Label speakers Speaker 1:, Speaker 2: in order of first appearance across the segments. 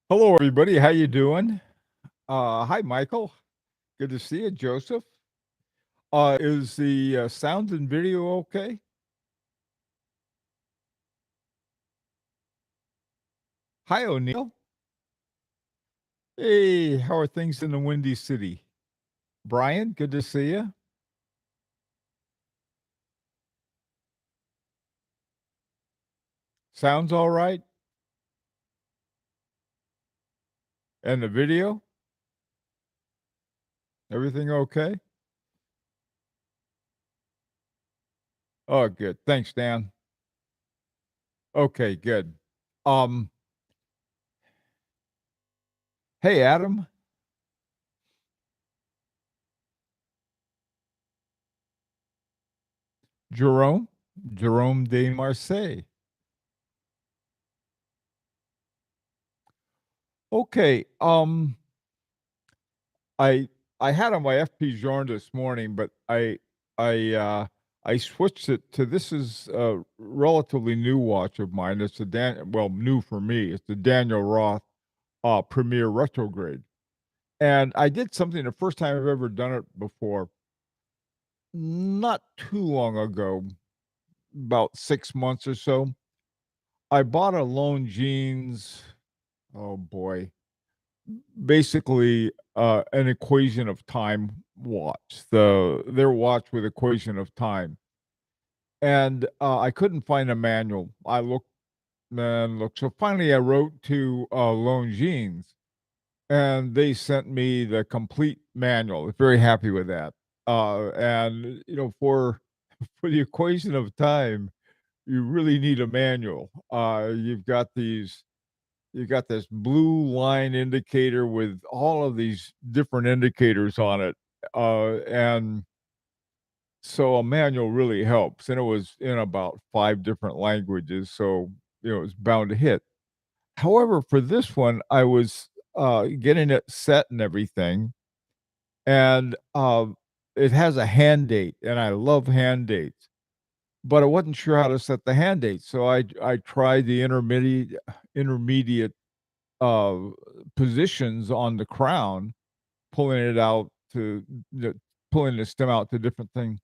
Speaker 1: Hello, everybody. How you doing? Hi, Michael. Good to see you, Joseph. Is the sound and video okay? Hi, O'Neill. Hey, how are things in the Windy City? Brian, good to see you. Sounds all right? And the video? Everything okay? Oh, good. Thanks, Dan. Okay, good. Um, hey, Adam, Jerome, Jerome de Marseille. Okay. I I had on my FP Journe this morning, but I switched it to this is a relatively new watch of mine. It's a new for me. It's the Daniel Roth Premier Retrograde, and I did something the first time I've ever done it before. Not too long ago, about 6 months or so, I bought a Lone Jeans. Oh boy, basically an equation of time watch, their watch with equation of time, and I couldn't find a manual. I looked and looked, so finally I wrote to Longines, and they sent me the complete manual. I was very happy with that. And for for the equation of time, you really need a manual. You've got this blue line indicator with all of these different indicators on it. And so a manual really helps. And it was in about five different languages. So, it was bound to hit. However, for this one, I was getting it set and everything. And it has a hand date. And I love hand dates. But I wasn't sure how to set the hand date. So I tried the intermediate uh, positions on the crown, pulling it out to pulling the stem out to different things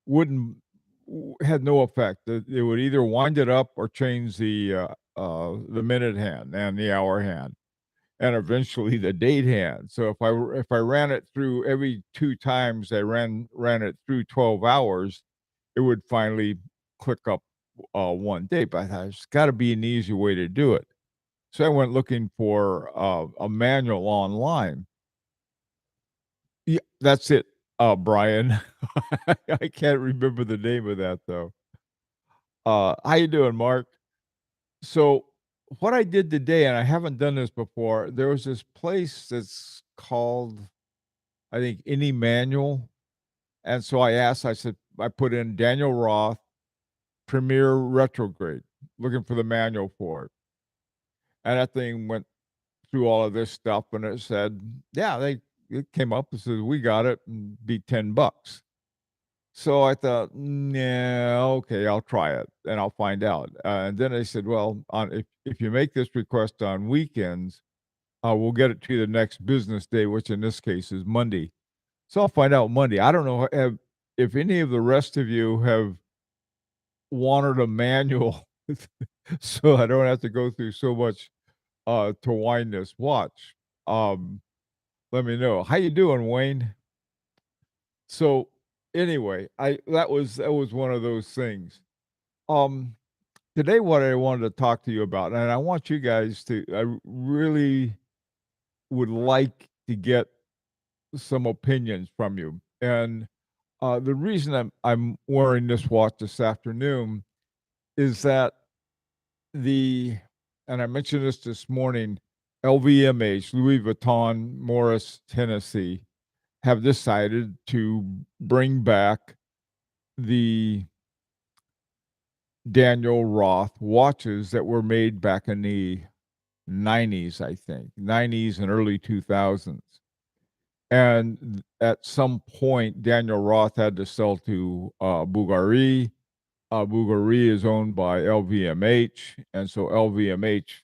Speaker 1: wouldn't had no effect. It would either wind it up or change the minute hand and the hour hand, and eventually the date hand. So if I ran it through every two times I ran it through 12 hours, it would finally click up one date. But I thought there's got to be an easy way to do it. So I went looking for a manual online. Yeah, that's it, Brian. I can't remember the name of that though. How you doing, Mark? So what I did today, and I haven't done this before, there was this place that's called, I think, Any Manual. And so I said, I put in Daniel Roth, Premier Retrograde, looking for the manual for it. And that thing went through all of this stuff and it said, yeah, it came up and said, we got it and be $10. So I thought, yeah, okay, I'll try it and I'll find out. And then they said, well, if you make this request on weekends, we'll get it to you the next business day, which in this case is Monday. So I'll find out Monday. I don't know if any of the rest of you have wanted a manual, so I don't have to go through so much to wind this watch. Um, Let me know. How you doing, Wayne? So anyway, I that was one of those things. Um, Today what I wanted to talk to you about, and I want you guys to I really would like to get some opinions from you. And the reason I'm wearing this watch this afternoon is that the and I mentioned this morning, LVMH, Louis Vuitton, Morris, Tennessee, have decided to bring back the Daniel Roth watches that were made back in the 90s, I think, 90s and early 2000s. And at some point, Daniel Roth had to sell to Bulgari. Bulgari is owned by LVMH. And so LVMH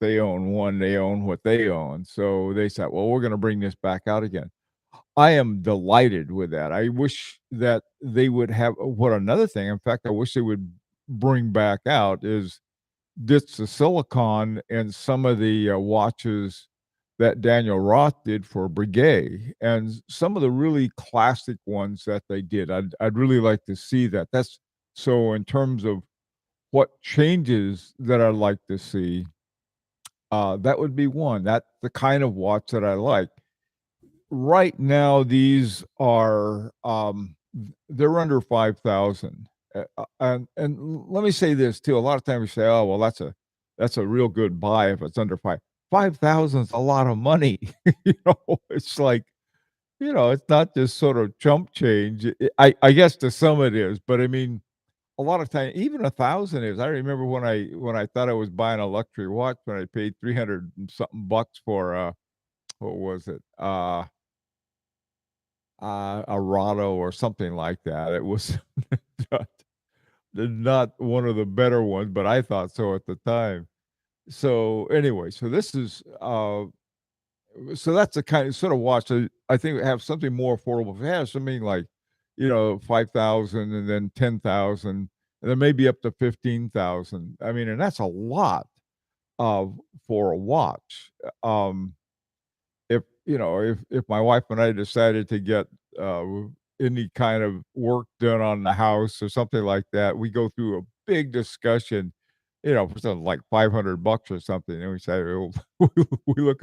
Speaker 1: they own one, they own what they own. So they said, "Well, we're gonna bring this back out again." I am delighted with that. I wish that they would have what another thing, in fact, I wish they would bring back out is ditch the silicon in some of the, watches that Daniel Roth did for Breguet, and some of the really classic ones that they did. I'd really like to see that. That's so in terms of what changes that I'd like to see, that would be one. That's the kind of watch that I like. Right now, these are, they're under 5,000. And let me say this too, a lot of times we say, "Oh, well, that's a real good buy if it's under 5,000 is a lot of money." You know, it's like, it's not just sort of chump change. I guess to some it is, but I mean, a lot of time, even 1,000 is. I remember when I thought I was buying a luxury watch when I paid 300 and something bucks for, what was it? A Rado or something like that. It was not not one of the better ones, but I thought so at the time. So, anyway, so this is, so that's the kind of sort of watch that I think have something more affordable. If it has something like, 5,000 and then 10,000, and then maybe up to 15,000. I mean, and that's a lot, for a watch. If my wife and I decided to get, uh, any kind of work done on the house or something like that, we go through a big discussion, for something like 500 bucks or something, and we say, "Oh," we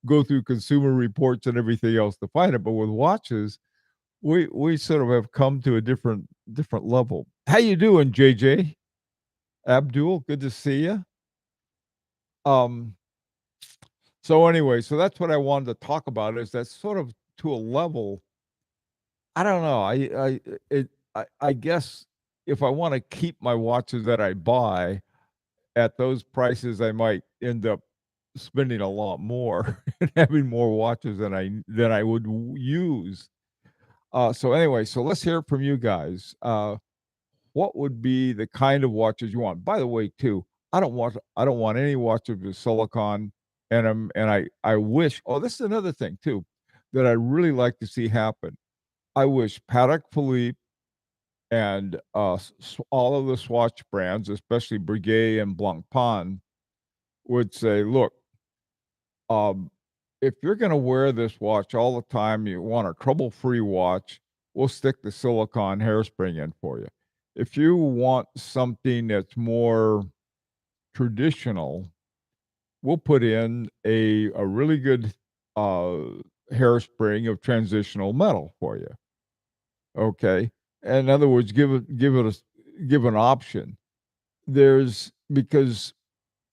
Speaker 1: go through Consumer Reports and everything else to find it, but with watches, we sort of have come to a different level. How you doing, JJ? Abdul, good to see you. Um So anyway, so that's what I wanted to talk about is that sort of to a level, I don't know. I guess if I want to keep my watches that I buy at those prices, I might end up spending a lot more and having more watches than I would use. So anyway, so let's hear from you guys. What would be the kind of watches you want? By the way, too, I don't want any watches with silicon in them, and I wish this is another thing too that I'd really like to see happen. I wish Patek Philippe and, all of the Swatch brands, especially Breguet and Blancpain, would say, "Look, um, if you're gonna wear this watch all the time, you want a trouble-free watch, we'll stick the silicone hairspring in for you. If you want something that's more traditional, we'll put in a really good, uh, hairspring of transitional metal for you." Okay? In other words, give an option. There's because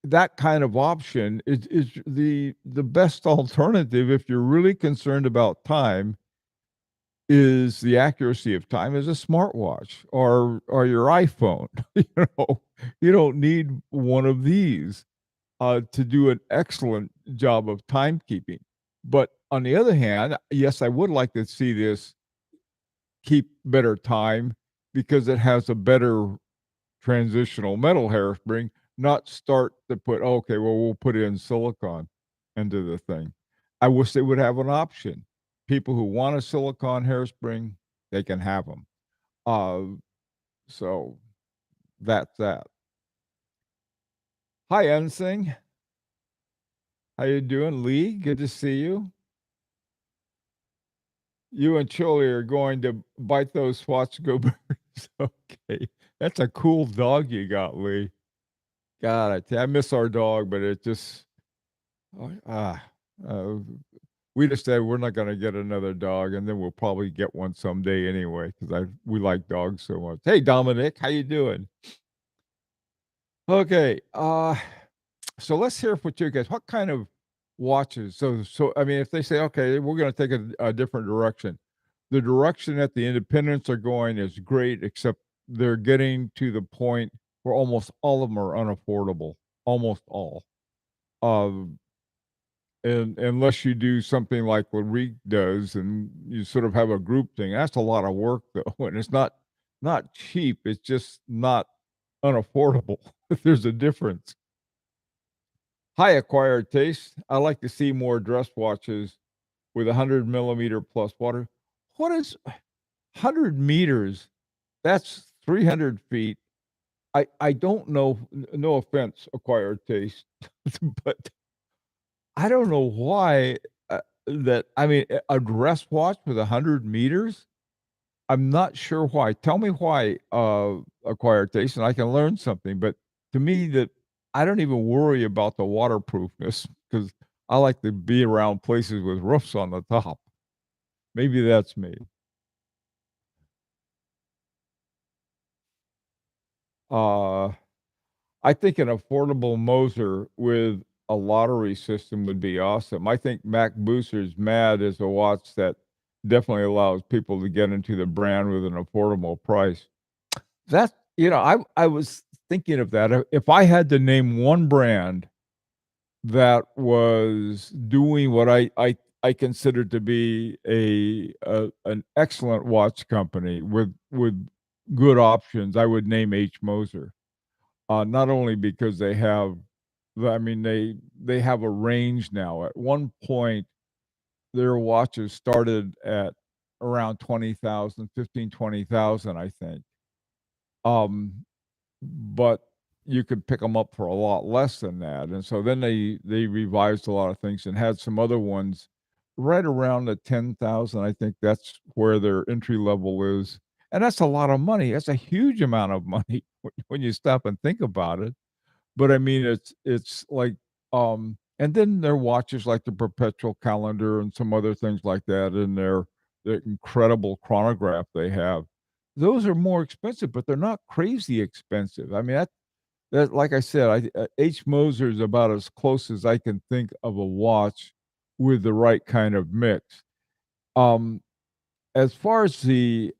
Speaker 1: that kind of option is the best alternative if you're really concerned about time, is the accuracy of time is a smartwatch or your iPhone. You know? You don't need one of these, to do an excellent job of timekeeping. But on the other hand, yes, I would like to see this keep better time because it has a better transitional metal hairspring, not start to put, "Okay, well, we'll put in silicon into the thing." I wish they would have an option. People who want a silicon hairspring, they can have them. Uh, so that's that. Hi, Ensing. How you doing? Lee, good to see you. You and Chili are going to bite those Swatch-Go birds. Okay. That's a cool dog you got, Lee. God, I miss our dog, but it just oh, uh, we just said we're not gonna get another dog, and then we'll probably get one someday anyway because I we like dogs so much. Hey, Dominic, how you doing? Okay, so let's hear what you guys. What kind of watches? So I mean, if they say, okay, we're going to take a different direction, the direction that the independents are going is great, except they're getting to the point where almost all of them are unaffordable. Almost all. Um, and unless you do something like what Reek does, and you sort of have a group thing, that's a lot of work though, and it's not cheap. It's just not unaffordable. There's a difference. High acquired taste. I like to see more dress watches with 100 millimeter plus water. What is 100 meters? That's 300 feet. I don't know, no offense, acquired taste, but I don't know why, that I mean, a dress watch with 100 meters? I'm not sure why. Tell me why, acquired taste, and I can learn something, but to me, that I don't even worry about the waterproofness because I like to be around places with roofs on the top. Maybe that's me. Uh, I think an affordable Moser with a lottery system would be awesome. I think Mac Booster's Mad is a watch that definitely allows people to get into the brand with an affordable price. That I was thinking of that. If I had to name one brand that was doing what I consider to be an excellent watch company with good options, I would name H. Moser. Not only because they have I mean, they have a range now. At one point, their watches started at around 20,000, 15, 20,000, I think. Um, but you could pick them up for a lot less than that, and so then they revised a lot of things and had some other ones right around the 10,000. I think that's where their entry level is, and that's a lot of money. That's a huge amount of money when you stop and think about it. But I mean, it's like, and then their watches like the perpetual calendar and some other things like that, and their incredible chronograph they have. Those are more expensive, but they're not crazy expensive. I mean, that like I said, H. Moser is about as close as I can think of a watch with the right kind of mix. Um, as far as the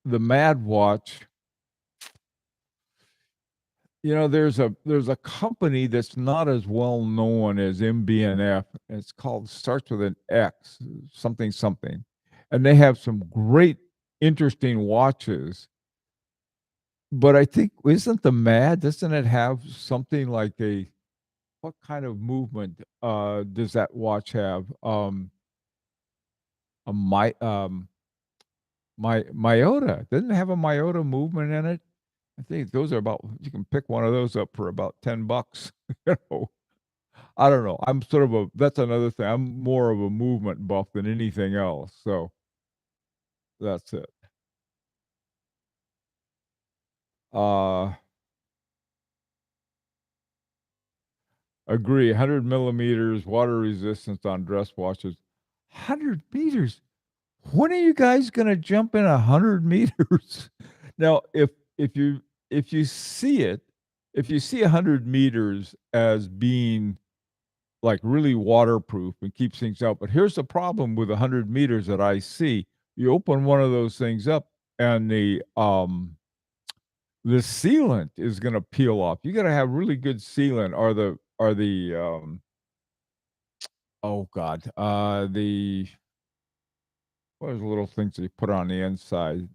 Speaker 1: Mad watch, there's a company that's not as well known as MB&F. It's called starts with an X, something something, and they have some great, interesting watches. But I think isn't the Mad? Doesn't it have something like a what kind of movement does that watch have? A Myota doesn't it have a Myota movement in it? I think those are about you can pick one of those up for about $10. You know. I don't know. I'm sort of a that's another thing. I'm more of a movement buff than anything else, so that's it. Uh, agree. 100 millimeters water resistance on dress watches. 100 meters. When are you guys gonna jump in 100 meters? Now, if you see it, if you see 100 meters as being like really waterproof and keeps things out. But here's the problem with 100 meters that I see. You open one of those things up and the sealant is going to peel off. You got to have really good sealant or the oh god, the what are the little things that you put on the inside?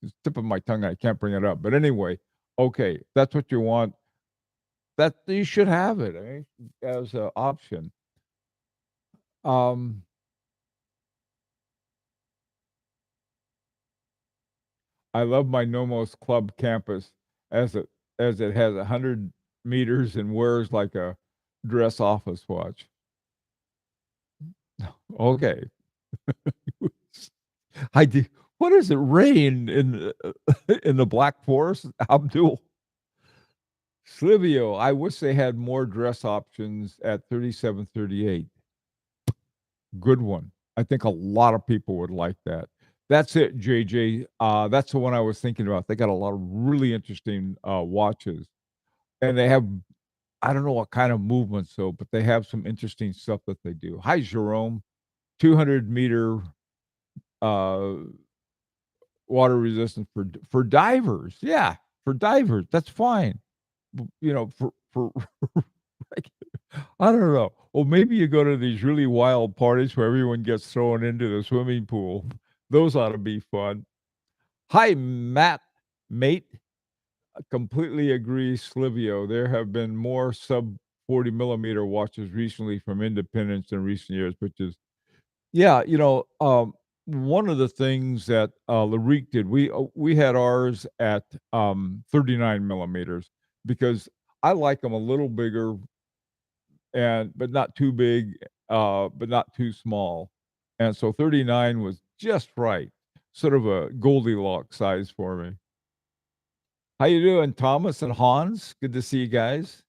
Speaker 1: It's tip of my tongue. I can't bring it up. But anyway, okay, that's what you want. That you should have it as an option. Um, I love my Nomos Club campus as it has 100 meters and wears like a dress office watch. Okay. I do. What does it rain in the Black Forest, Abdul? Slivio, I wish they had more dress options at 3738. Good one. I think a lot of people would like that. That's it, JJ. That's the one I was thinking about. They got a lot of really interesting watches, and they have I don't know what kind of movements though, but they have some interesting stuff that they do. Hi, Jerome. 200-meter uh, water resistance for divers. Yeah, for divers, that's fine. For like, I don't know. Well, maybe you go to these really wild parties where everyone gets thrown into the swimming pool. Those ought to be fun. Hi, Matt, mate. I completely agree, Slivio. There have been more 40 millimeter watches recently from independents in recent years, which is yeah, one of the things that, Larique did, we had ours at, 39 millimeters because I like them a little bigger but not too big, but not too small, and so 39 was just right, sort of a Goldilocks size for me. How you doing, Thomas and Hans? Good to see you guys.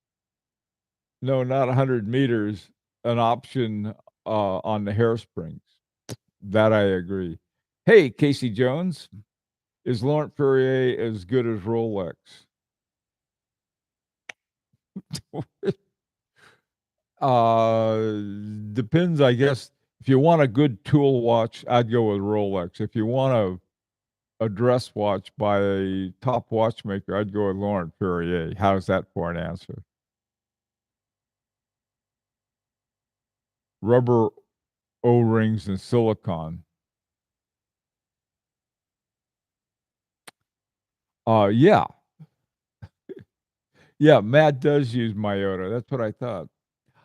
Speaker 1: No, not 100 meters, an option, on the hairsprings. That I agree. Hey, Casey Jones, is Laurent Perrier as good as Rolex? Uh, Depends, I guess. If you want a good tool watch, I'd go with Rolex. If you want a dress watch by a top watchmaker, I'd go with Laurent Perrier. How's that for an answer? Rubber O-rings and silicon. Yeah. Yeah, Matt does use Myota. That's what I thought.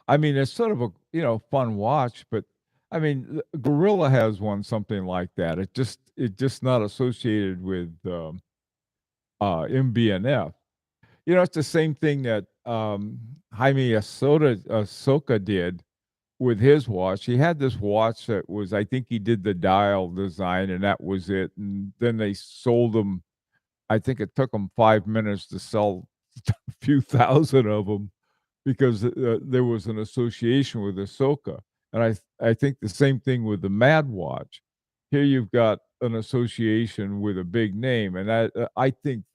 Speaker 1: I mean, it's sort of a, fun watch, but I mean, Gorilla has one something like that. It just not associated with MB&F. It's the same thing that Jaime Ahsoka did with his watch. He had this watch that was, I think he did the dial design, and that was it. And then they sold them. I think it took them 5 minutes to sell a few thousand of them because there was an association with Ahsoka. And I think the same thing with the Mad Watch. Here you've got an association with a big name, and I think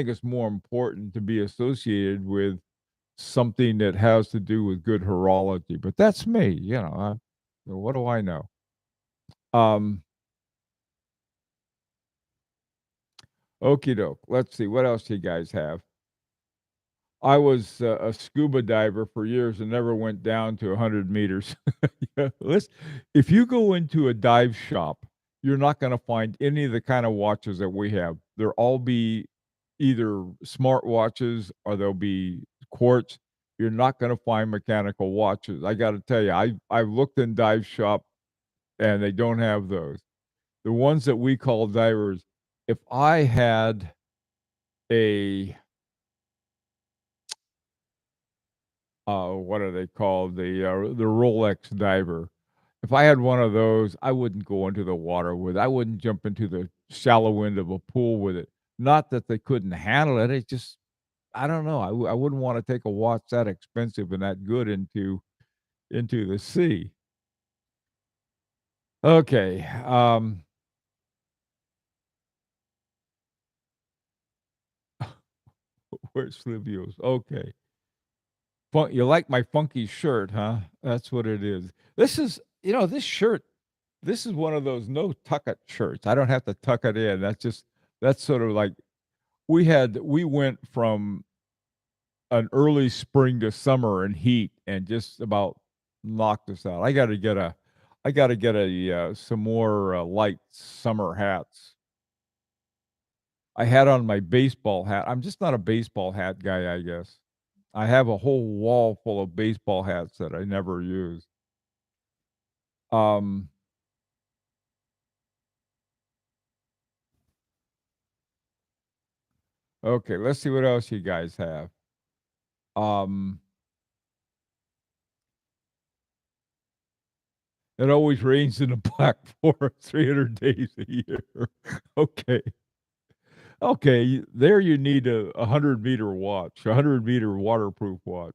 Speaker 1: it's more important to be associated with something that has to do with good horology. But that's me, what do I know? Um, Okie doke. Let's see what else you guys have. I was a scuba diver for years and never went down to 100 meters. Yeah, if you go into a dive shop, you're not going to find any of the kind of watches that we have. They'll all be either smart watches or they'll be quartz. You're not going to find mechanical watches. I got to tell you, I've looked in dive shop and they don't have those. The ones that we call divers, if I had a what are they called? The Rolex diver. If I had one of those, I wouldn't go into the water with it. I wouldn't jump into the shallow end of a pool with it. Not that they couldn't handle it. It just I don't know. I wouldn't want to take a watch that expensive and that good into the sea. Okay. Where's Livio's? Okay. You like my funky shirt, huh? That's what it is. This is, this shirt. This is one of those no tuck it shirts. I don't have to tuck it in. That's sort of like we went from an early spring to summer and heat and just about knocked us out. I got to get some more light summer hats. I had on my baseball hat. I'm just not a baseball hat guy, I guess. I have a whole wall full of baseball hats that I never use. Um, okay, let's see what else you guys have. Um, it always rains in the Black Forest 300 days a year. Okay. Okay, there you need a 100-meter watch, a 100-meter waterproof watch.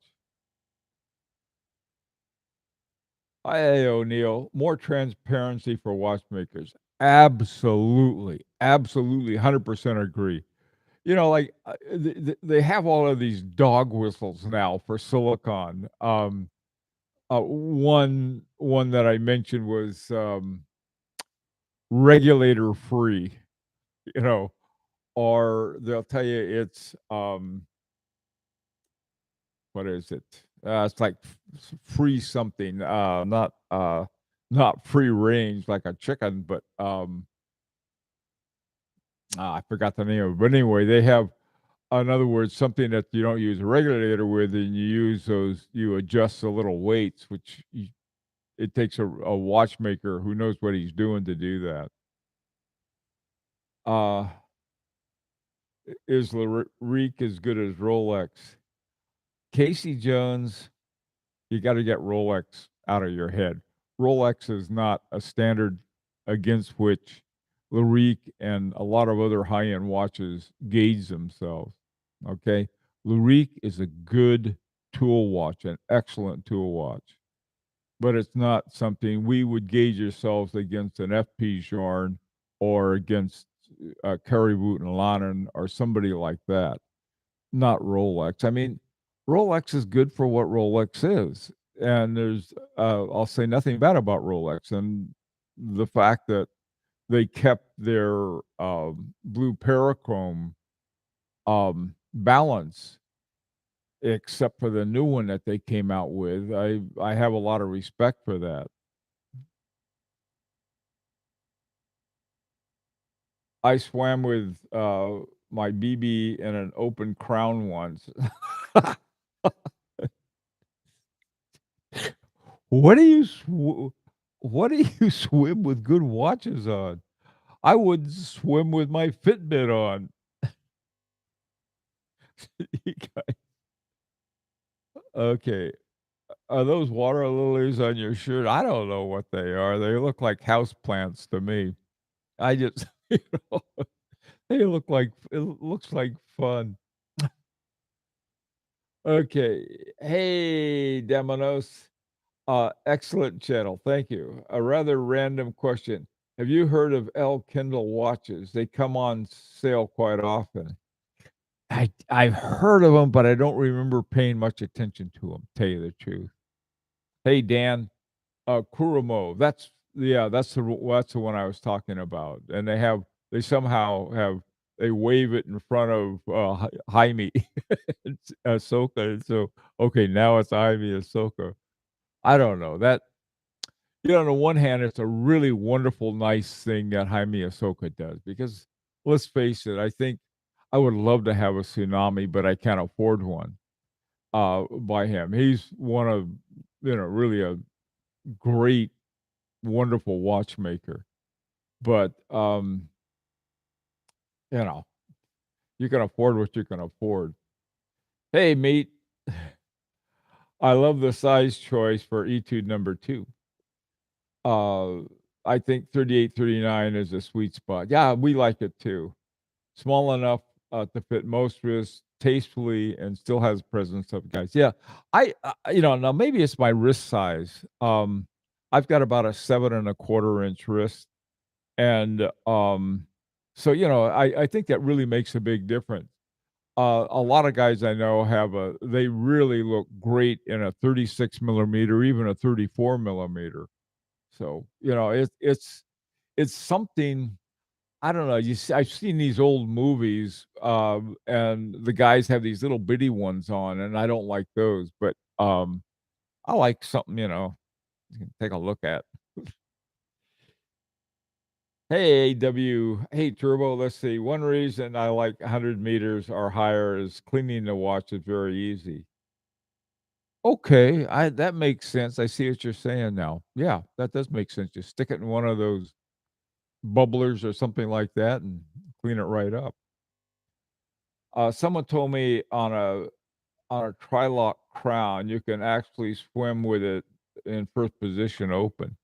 Speaker 1: Hi, O'Neill. More transparency for watchmakers. Absolutely. Absolutely. 100% agree. Like they have all of these dog whistles now for silicon. One that I mentioned was regulator free, you know, or they'll tell you it's what is it? It's like free something, not free range like a chicken, but I forgot the name of it. But anyway, they have in other words, something that you don't use a regulator with, and you adjust the little weights, which it takes a watchmaker who knows what he's doing to do that. Uh, is Larique as good as Rolex? Casey Jones, you got to get Rolex out of your head. Rolex is not a standard against which Larique and a lot of other high end watches gauge themselves. Okay. Larique is a good tool watch, an excellent tool watch, but it's not something we would gauge ourselves against an FP Journe or against Caribou and Lannon or somebody like that. Not Rolex. I mean, Rolex is good for what Rolex is, and I'll say nothing bad about Rolex and the fact that they kept their blue parachrome balance, except for the new one that they came out with. I have a lot of respect for that. I swam with my BB in an open crown once. What do you what do you swim with good watches on? I would swim with my Fitbit on. You guys- Okay. Are those water lilies on your shirt? I don't know what they are. They look like house plants to me. I just, know, they look like it looks like fun. Okay. Hey, Demonos. Excellent channel. Thank you. A rather random question. Have you heard of L. Kindle watches? They come on sale quite often. I've heard of them, but I don't remember paying much attention to them. Tell you the truth. Hey Dan, Kurumo. That's the one I was talking about. And they somehow have they wave it in front of Jaime Ahsoka. And so okay, now it's Jaime Ahsoka. I don't know that. On the one hand, it's a really wonderful, nice thing that Jaime Ahsoka does because let's face it, I think I would love to have a tsunami, but I can't afford one by him. He's one of, really a great, wonderful watchmaker. But, you know, you can afford what you can afford. Hey, mate, I love the size choice for Etude number 2. Uh, I think 38, 39 is a sweet spot. Yeah, we like it too. Small enough to fit most of us tastefully and still has presence of guys. Yeah, now maybe it's my wrist size. I've got about a 7.25 inch wrist, and so I think that really makes a big difference. A lot of guys I know they really look great in a 36 millimeter, even a 34 millimeter. So it's something. I don't know. I've seen these old movies, and the guys have these little bitty ones on, and I don't like those. But I like something you can take a look at. Hey, AW. Hey, Turbo. Let's see. One reason I like 100 meters or higher is cleaning the watch is very easy. Okay, I that makes sense. I see what you're saying now. Yeah, that does make sense. Just stick it in one of those bubblers or something like that and clean it right up. Someone told me on a tri-lock crown, you can actually swim with it in first position open.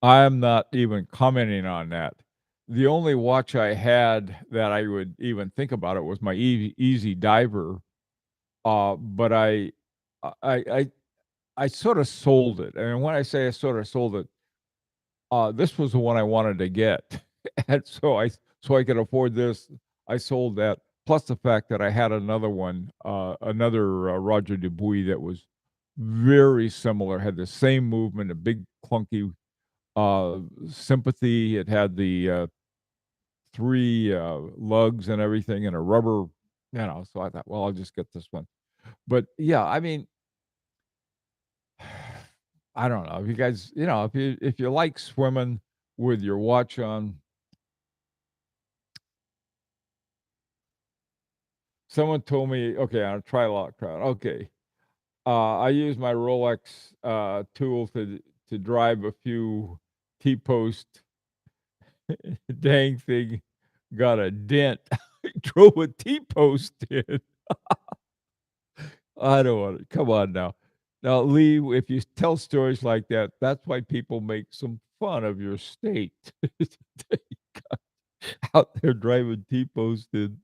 Speaker 1: I'm not even commenting on that. The only watch I had that I would even think about it was my Easy Diver, but I I I sort of sold it, and when I say I sort of sold it, this was the one I wanted to get, and so I could afford this. I sold that, plus the fact that I had another one, another Roger Dubuis that was very similar, had the same movement, a big clunky sympathy. It had the 3 lugs and everything, and a rubber, So I thought, well, I'll just get this one. But yeah, I mean, I don't know if you guys, if you like swimming with your watch on, someone told me, okay, on a tri-lock crowd, okay, I use my Rolex, tool to drive a few T-post. Dang thing got a dent. Drove a T-post in. I don't want to. Come on now. Now, Lee, if you tell stories like that, that's why people make some fun of your state. Out there driving T-posted.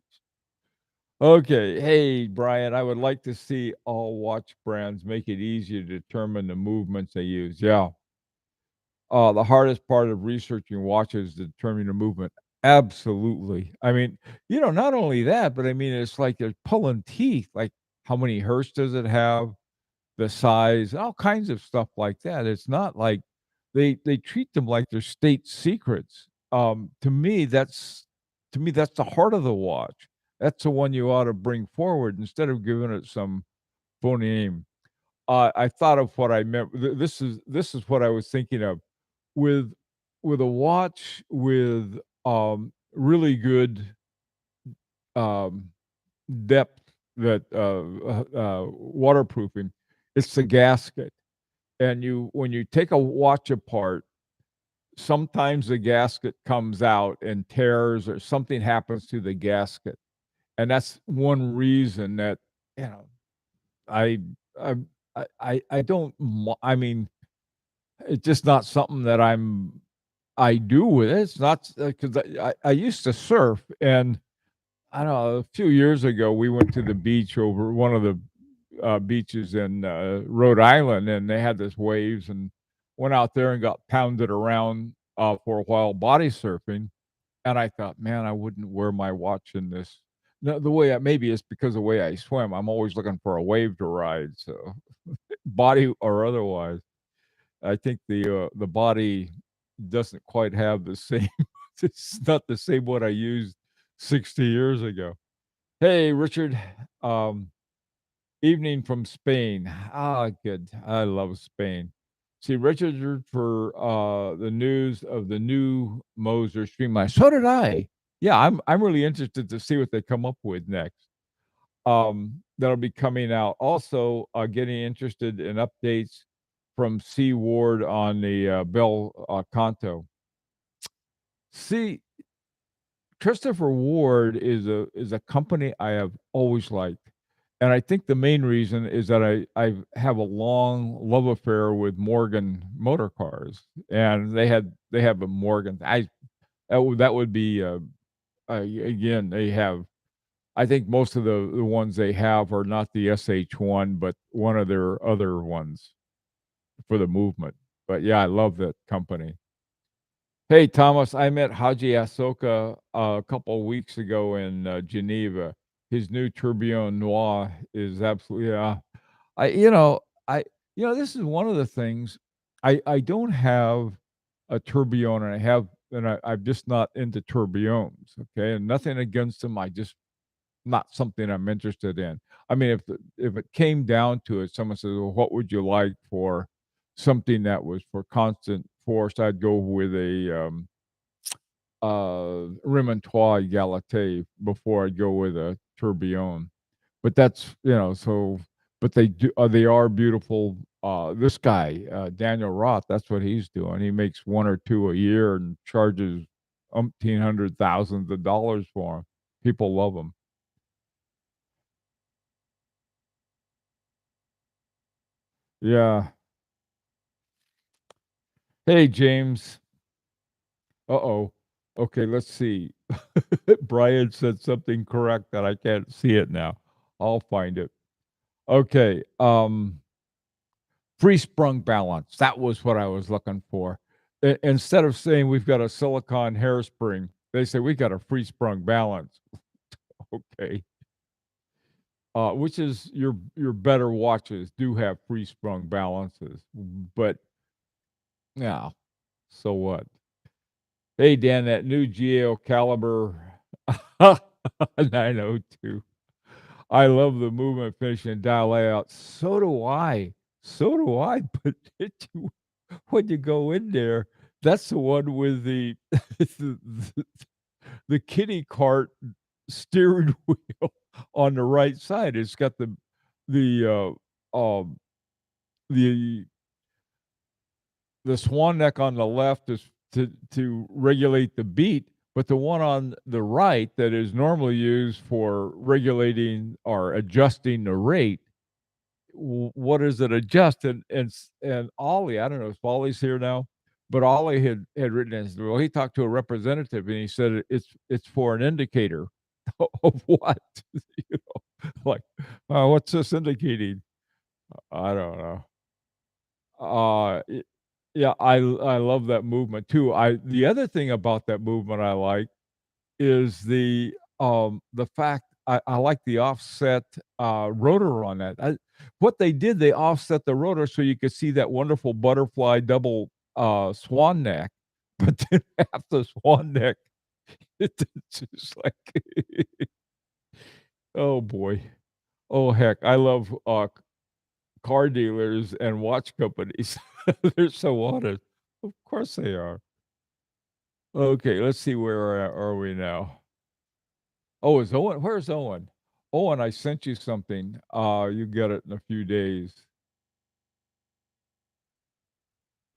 Speaker 1: Okay. Hey, Brian, I would like to see all watch brands make it easier to determine the movements they use. Yeah. The hardest part of researching watches is determining the movement. Absolutely. I mean, not only that, but I mean, it's like they're pulling teeth. Like, how many hertz does it have? The size, all kinds of stuff like that. It's not like they treat them like they're state secrets. To me, that's the heart of the watch. That's the one you ought to bring forward instead of giving it some phony name. I thought of what I meant. This is what I was thinking of with with a watch with really good um, depth that waterproofing. It's the gasket, and you when you take a watch apart, sometimes the gasket comes out and tears, or something happens to the gasket, and that's one reason that you know I I I don't. I mean, it's just not something that I do with it. It's not because I used to surf, and I don't know, a few years ago, we went to the beach over one of the beaches in Rhode Island, and they had this waves, and went out there and got pounded around for a while body surfing. And I thought, man, I wouldn't wear my watch in this. No, the way maybe it's because of the way I swim. I'm always looking for a wave to ride, so body or otherwise. I think the body doesn't quite have the same. It's not the same one I used 60 years ago. Hey, Richard. Um, Evening from Spain. Ah, good. I love Spain. See, Richard for the news of the new Moser Streamline. So did I. Yeah, I'm really interested to see what they come up with next. That'll be coming out. Also, getting interested in updates from C Ward on the Bell Canto. See, Christopher Ward is a company I have always liked, and I think the main reason is that I have a long love affair with Morgan motor cars, and they have a Morgan. That would be again, they have. I think most of the ones they have are not the SH1, but one of their other ones for the movement. But yeah, I love that company. Hey, Thomas, I met Haji Asoka a couple of weeks ago in Geneva. His new Tourbillon Noir is absolutely, I, you know, I, this is one of the things I don't have a tourbillon, and I'm just not into tourbillons. Okay, and nothing against them. I just not something I'm interested in. I mean, if it came down to it, someone says, "Well, what would you like for something that was for constant force?" I'd go with a Remontois Galatea before I'd go with a tourbillon. But that's so. But they are beautiful. This guy, Daniel Roth, that's what he's doing. He makes one or two a year and charges umpteen hundred thousands of dollars for them. People love them. Yeah. Hey, James. Uh-oh. Okay, let's see. Brian said something correct that I can't see it now. I'll find it. Okay. Free sprung balance. That was what I was looking for. Instead of saying we've got a silicon hairspring, they say we got a free sprung balance. Okay. Which is your better watches do have free sprung balances, but yeah. So what? Hey, Dan, that new GAO caliber 902. I love the movement, finish, and dial layout. So do I. So do I. But when you go in there, that's the one with the, the kitty cart steering wheel. on the right side. It's got the, um, the the swan neck on the left is to regulate the beat, but the one on the right that is normally used for regulating or adjusting the rate, what does it adjust? And Ollie, I don't know if Ollie's here now, but Ollie had written in, well, he talked to a representative and he said it's for an indicator of what, you know, like, what's this indicating? I don't know. Y Yeah, I love that movement too. I The other thing about that movement I like is the fact I like the offset, rotor on that. What they did, they offset the rotor so you could see that wonderful butterfly double, swan neck, but then half the swan neck, it's just like oh boy. Oh, heck, I love, car dealers and watch companies. They're so honest. Of course they are. Okay, let's see where are we now. Oh, is Owen? Where's Owen? Owen, I sent you something. You get it in a few days.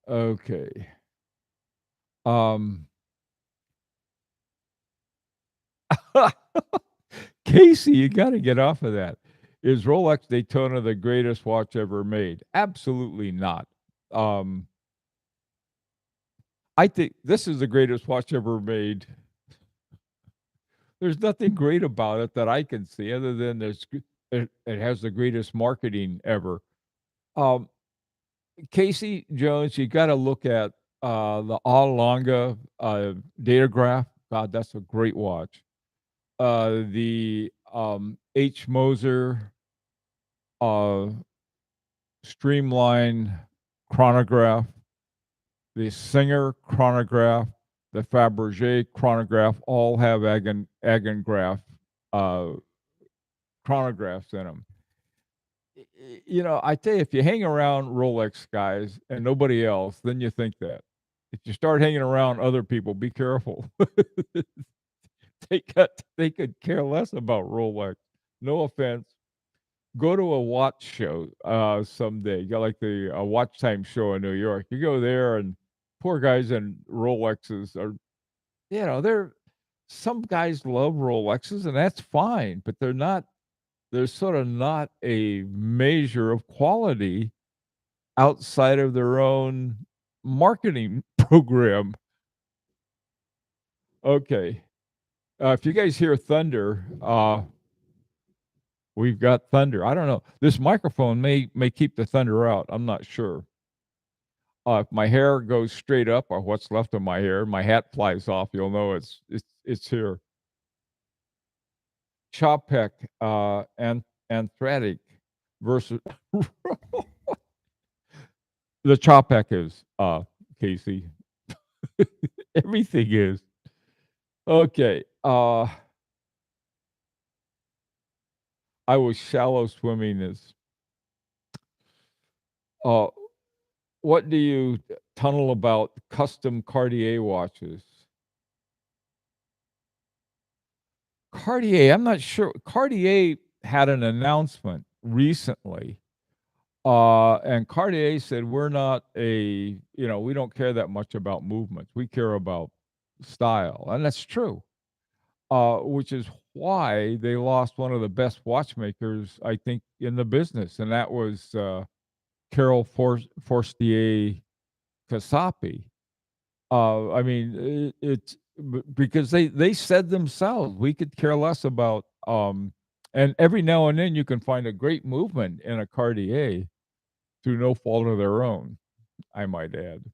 Speaker 1: Okay. Um, Casey, you got to get off of that. Is Rolex Daytona the greatest watch ever made? Absolutely not. Um, I think this is the greatest watch ever made. There's nothing great about it that I can see other than it has the greatest marketing ever. Um, Casey Jones, you gotta look at, the Alonga, Datograph. God, that's a great watch. H. Moser, uh, Streamline chronograph, the Singer chronograph, the Fabergé chronograph all have Agengraph, uh, chronographs in them. You know, I tell you, if you hang around Rolex guys and nobody else, then you think that. If you start hanging around other people, be careful. They could care less about Rolex. No offense. Go to a watch show someday. You got like the watch time show in New York. You go there, and poor guys in Rolexes are, you know, they're some guys love Rolexes, and that's fine, but they're sort of not a measure of quality outside of their own marketing program. Okay. If you guys hear thunder, we've got thunder. I don't know. This microphone may keep the thunder out. I'm not sure. If my hair goes straight up, or what's left of my hair, my hat flies off, you'll know it's here. Chopek, anthratic versus the Chopek is, Casey. Everything is. Okay, I was shallow swimming is, uh, what do you tunnel about custom Cartier watches? Cartier, I'm not sure. Cartier had an announcement recently, and Cartier said, "We're not we don't care that much about movements. We care about style," and that's true. Which is why they lost one of the best watchmakers, I think, in the business, and that was Carol Forestier Casapi. I mean, it's because they said themselves, we could care less about. And every now and then you can find a great movement in a Cartier through no fault of their own, I might add.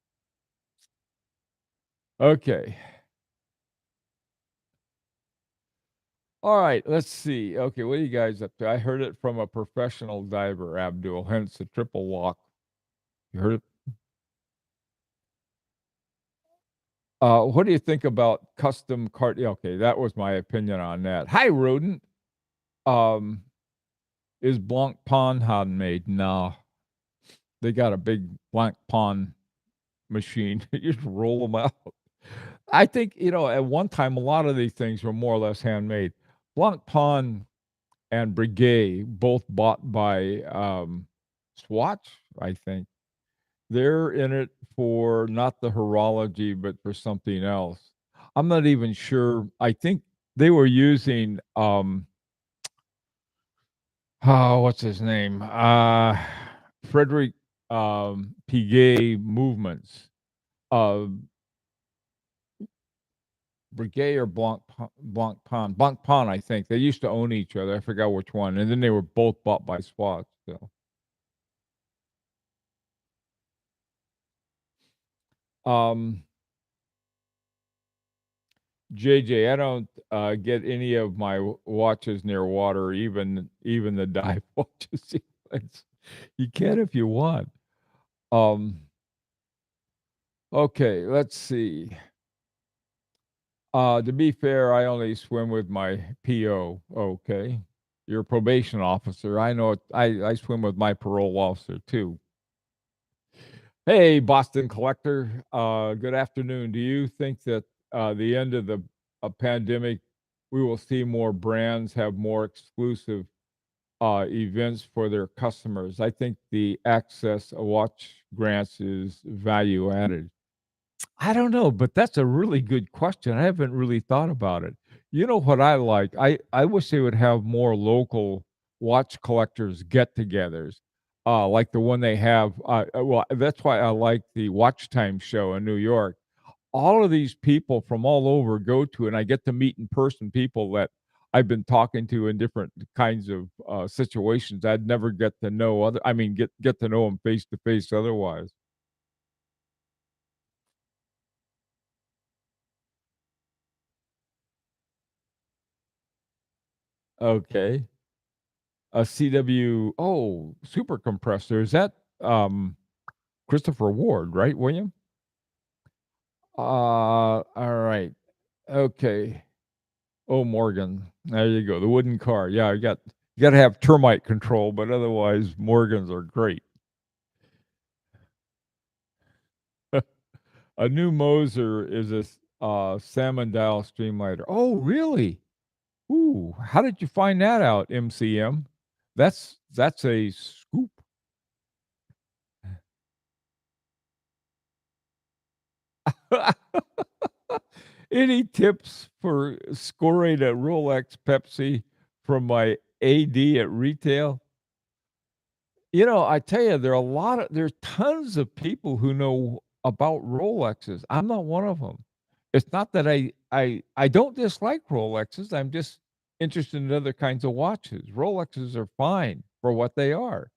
Speaker 1: Okay. All right, let's see. Okay, what are you guys up to? I heard it from a professional diver, Abdul, hence the triple lock. You heard it? What do you think about custom cart? Yeah, okay, that was my opinion on that. Hi, rodent. Um, is Blanc Pond handmade? No, they got a big Blanc Pond machine. You just roll them out. I think at one time a lot of these things were more or less handmade. Blanc Pond and Breguet, both bought by, Swatch, I think. They're in it for not the horology, but for something else. I'm not even sure. I think they were using, oh, what's his name? Frederick, Piguet movements. Uh, Breguet or Blancpain, I think. They used to own each other. I forgot which one, and then they were both bought by Swatch, so. Um, JJ, I don't, get any of my watches near water, even the dive watches. It's you can if you want. Um, okay, let's see. To be fair, I only swim with my PO. Okay. You're a probation officer. I know it I swim with my parole officer too. Hey, Boston Collector. Good afternoon. Do you think that the end of the pandemic, we will see more brands have more exclusive events for their customers? I think the access a watch grants is value added. I don't know, but that's a really good question. I haven't really thought about it. You know what I like? I wish they would have more local watch collectors get-togethers, like the one they have. Well, that's why I like the Watch Time show in New York. All of these people from all over go to, and I get to meet in person people that I've been talking to in different kinds of situations. I'd never get to know other. I mean, get to know them face to face otherwise. Okay. A CW super compressor. Is that, Christopher Ward, right, William? Alright. Okay. Oh, Morgan. There you go, the wooden car. Yeah, you gotta have termite control, but otherwise, Morgans are great. A new Moser is a salmon dial streamlighter. Oh, really? Ooh, how did you find that out, MCM? That's a scoop. Any tips for scoring a Rolex Pepsi from my AD at retail? I tell you, there's tons of people who know about Rolexes. I'm not one of them. It's not that I don't dislike Rolexes. I'm just interested in other kinds of watches. Rolexes are fine for what they are.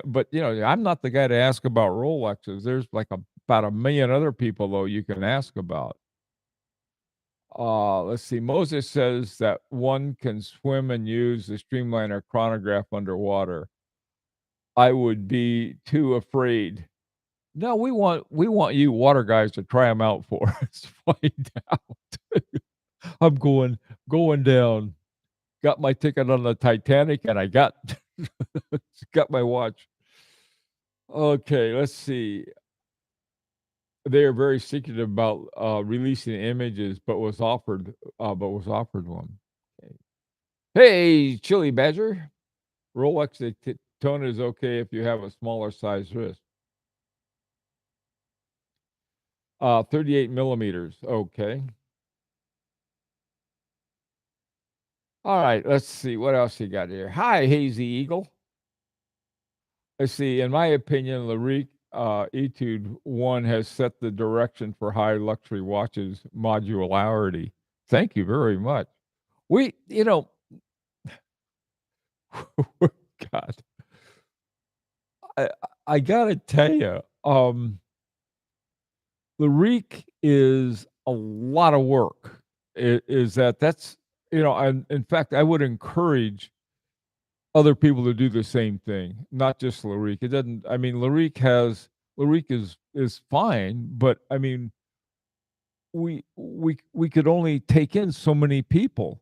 Speaker 1: But I'm not the guy to ask about Rolexes. There's like about a million other people though you can ask about. Let's see. Moses says that one can swim and use the Streamliner chronograph underwater. I would be too afraid. No, we want you water guys to try them out for us. Find out. I'm going down. Got my ticket on the Titanic, and I got got my watch. Okay, let's see. They are very secretive about releasing images, but was offered one. Okay. Hey, Chili Badger. Rolex Daytona is okay if you have a smaller size wrist. 38 millimeters. Okay. All right. Let's see what else you got here. Hi, Hazy Eagle. Let's see. In my opinion, Larique Etude One has set the direction for high luxury watches modularity. Thank you very much. We, God, I I gotta tell you, the reek is a lot of work. And in fact, I would encourage other people to do the same thing, not just Larique. It doesn't. I mean, Larique is fine, but I mean, we could only take in so many people,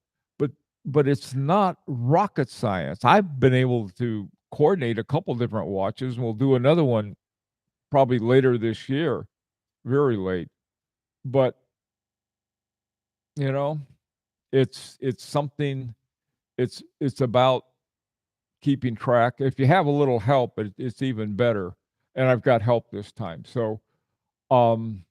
Speaker 1: but it's not rocket science. I've been able to coordinate a couple different watches, and we'll do another one probably later this year, very late. But you know, it's something. it's about keeping track. If you have a little help, it's even better. And I've got help this time. So, um,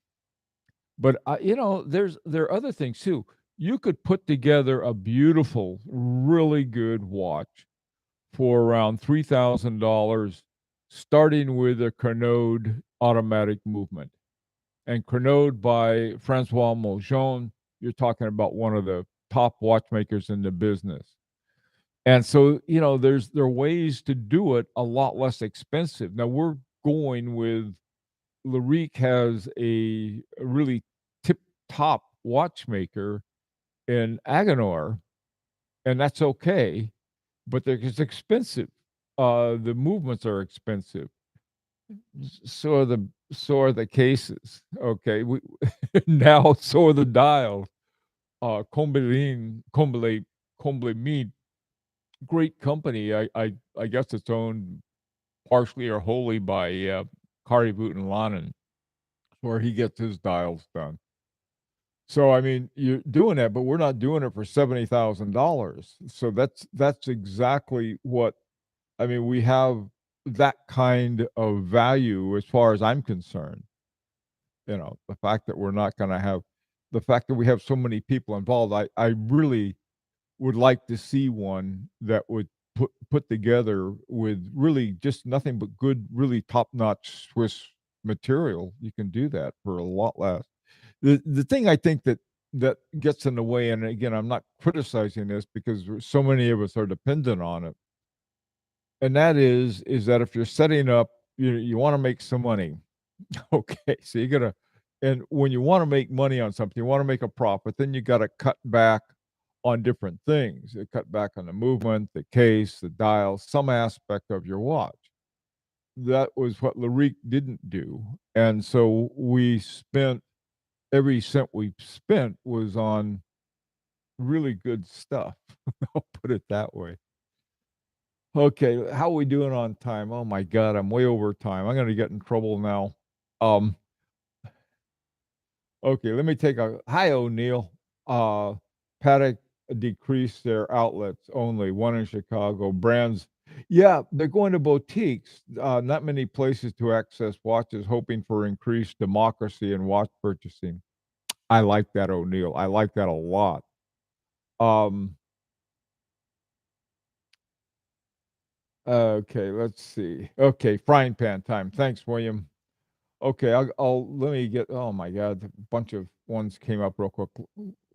Speaker 1: but there are other things too. You could put together a beautiful, really good watch for around $3,000, starting with a Carnot automatic movement. And Carnot by Francois Moljon, you're talking about one of the top watchmakers in the business. And so, there are ways to do it a lot less expensive. Now we're going with Larique has a really tip top watchmaker in Agenor, and that's okay, but it's expensive. The movements are expensive. So are the cases. Okay, now so are the dials. Combelin, great company. I guess it's owned partially or wholly by Kari Voutilainen, where he gets his dials done. So I mean, you're doing that, but we're not doing it for $70,000. So that's exactly what I mean. We have that kind of value as far as I'm concerned. The fact that we're not going to have the fact that we have so many people involved. I really would like to see one that would put together with really just nothing but good, really top notch Swiss material. You can do that for a lot less. The thing I think that gets in the way, and again, I'm not criticizing this because so many of us are dependent on it, and that is that if you're setting up, you want to make some money. Okay, so you gotta, and when you want to make money on something, you want to make a profit, then you got to cut back on different things. You cut back on the movement, the case, the dial, some aspect of your watch. That was what Larique didn't do, and so we spent every cent we spent was on really good stuff. I'll put it that way. Okay, how are we doing on time? Oh my god, I'm way over time. I'm gonna get in trouble now. Um, Okay, let me take a hi O'Neill. Paddock decreased their outlets only, one in Chicago. Brands, yeah, they're going to boutiques. Not many places to access watches, hoping for increased democracy in watch purchasing. I like that, O'Neill. I like that a lot. Um, okay, let's see. Okay, frying pan time. Thanks, William. Okay, I'll let me get. Oh my God, a bunch of ones came up real quick.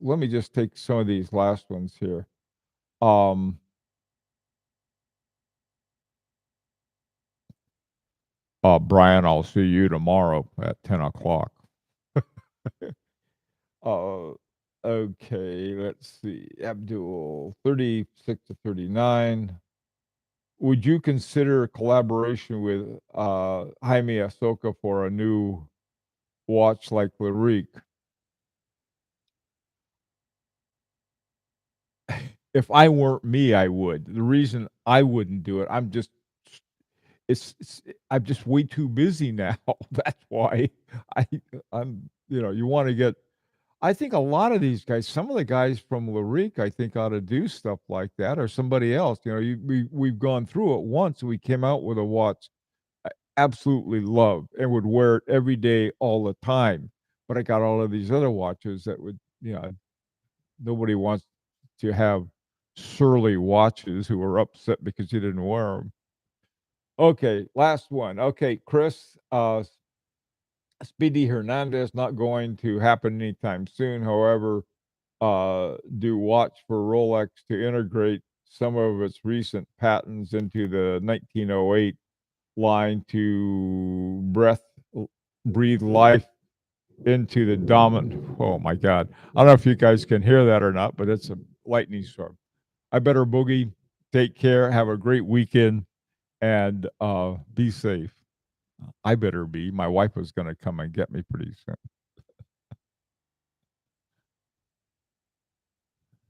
Speaker 1: Let me just take some of these last ones here. Um, Brian, I'll see you tomorrow at 10 o'clock. uh, okay, let's see. Abdul, 36 to 39. Would you consider collaboration with Jaime Asoka for a new watch like Larique? If I weren't me, I would. The reason I wouldn't do it, I'm just way too busy now. That's why I you want to get. I think a lot of these guys, some of the guys from Larique, I think ought to do stuff like that, or somebody else. We've gone through it once. We came out with a watch I absolutely loved and would wear it every day, all the time. But I got all of these other watches that nobody wants to have surly watches who are upset because you didn't wear them. Okay, last one. Okay, Chris, Speedy Hernandez not going to happen anytime soon. However, do watch for Rolex to integrate some of its recent patents into the 1908 line to breathe life into the dominant. Oh my God. I don't know if you guys can hear that or not, but it's a lightning storm. I better boogie. Take care. Have a great weekend and be safe. I better be. My wife was going to come and get me pretty soon.